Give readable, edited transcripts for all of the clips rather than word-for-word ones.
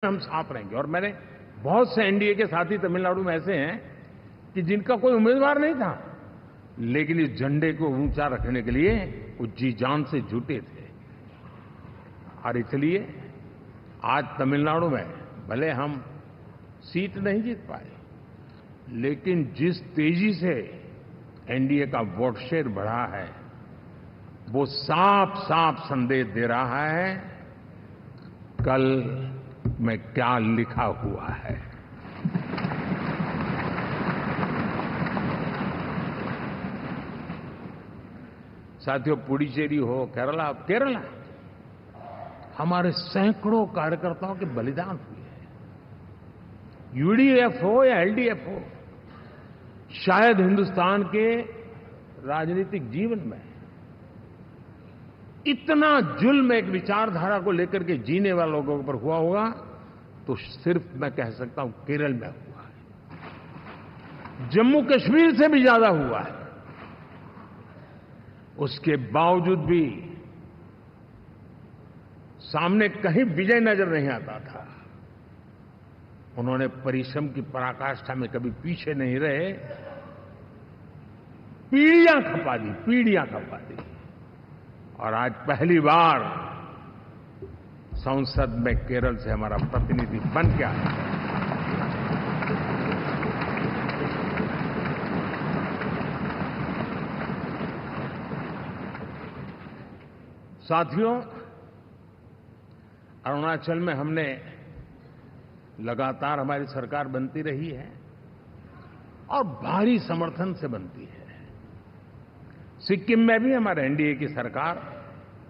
हम साथ रहेंगे। और मैंने बहुत से एनडीए के साथी तमिलनाडु में ऐसे हैं कि जिनका कोई उम्मीदवार नहीं था, लेकिन इस झंडे को ऊंचा रखने के लिए वो जी जान से जुटे थे। और इसलिए आज तमिलनाडु में भले हम सीट नहीं जीत पाए, लेकिन जिस तेजी से एनडीए का वोट शेयर बढ़ा है, वो साफ साफ संदेश दे रहा है कल में क्या लिखा हुआ है। साथियों, पुडुचेरी हो, केरला हमारे सैकड़ों कार्यकर्ताओं के बलिदान हुए हैं। यूडीएफ हो या एलडीएफ हो, शायद हिंदुस्तान के राजनीतिक जीवन में इतना जुल्म एक विचारधारा को लेकर के जीने वाले लोगों पर हुआ होगा तो सिर्फ मैं कह सकता हूं केरल में हुआ है। जम्मू कश्मीर से भी ज्यादा हुआ है। उसके बावजूद भी सामने कहीं विजय नजर नहीं आता था। उन्होंने परिश्रम की पराकाष्ठा में कभी पीछे नहीं रहे, पीढ़ियां खपा दी। और आज पहली बार संसद में केरल से हमारा प्रतिनिधि बन के आया। साथियों, अरुणाचल में हमने लगातार हमारी सरकार बनती रही है और भारी समर्थन से बनती है। सिक्किम में भी हमारे एनडीए की सरकार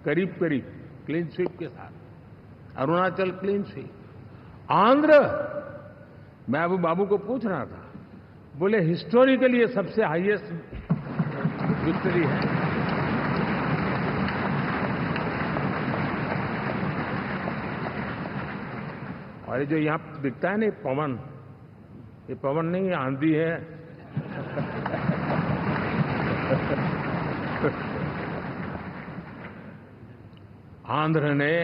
करीब करीब क्लीन स्वीप के साथ, अरुणाचल क्लीन स्वीप। आंध्र, मैं अबू बाबू को पूछ रहा था, बोले हिस्टोरिकली ये सबसे हाईएस्ट विक्ट्री है। और ये जो यहां दिखता है ना पवन, ये पवन नहीं, ये आंधी है। आंध्र ने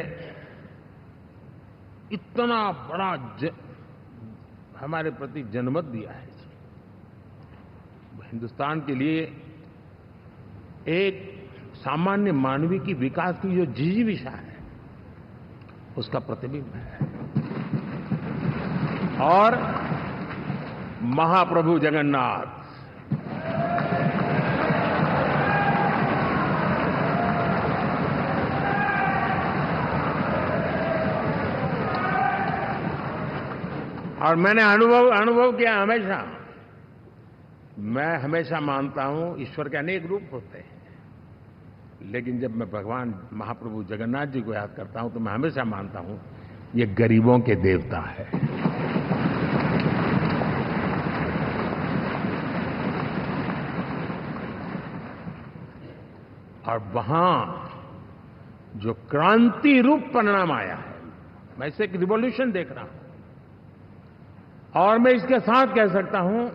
इतना बड़ा हमारे प्रति जनमत दिया है। हिंदुस्तान के लिए एक सामान्य मानवीय की विकास की जो जिजीविषा है, उसका प्रतिबिंब है। और महाप्रभु जगन्नाथ और मैंने अनुभव किया हमेशा। मैं हमेशा मानता हूं ईश्वर के अनेक रूप होते हैं, लेकिन जब मैं भगवान महाप्रभु जगन्नाथ जी को याद करता हूं तो मैं हमेशा मानता हूं ये गरीबों के देवता है। और वहां जो क्रांति रूप परिणाम आया है, मैं इसे एक रिवॉल्यूशन देख रहा हूं। और मैं इसके साथ कह सकता हूं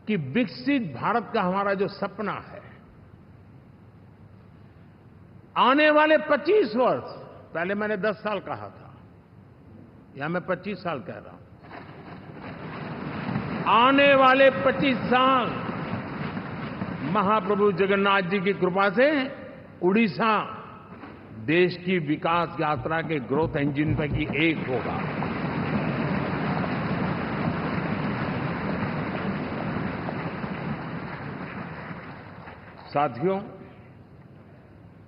कि विकसित भारत का हमारा जो सपना है, आने वाले 25 वर्ष, पहले मैंने 10 साल कहा था, यहां मैं 25 साल कह रहा हूं। आने वाले 25 साल महाप्रभु जगन्नाथ जी की कृपा से उड़ीसा देश की विकास यात्रा के ग्रोथ इंजन पैकी एक होगा। साथियों,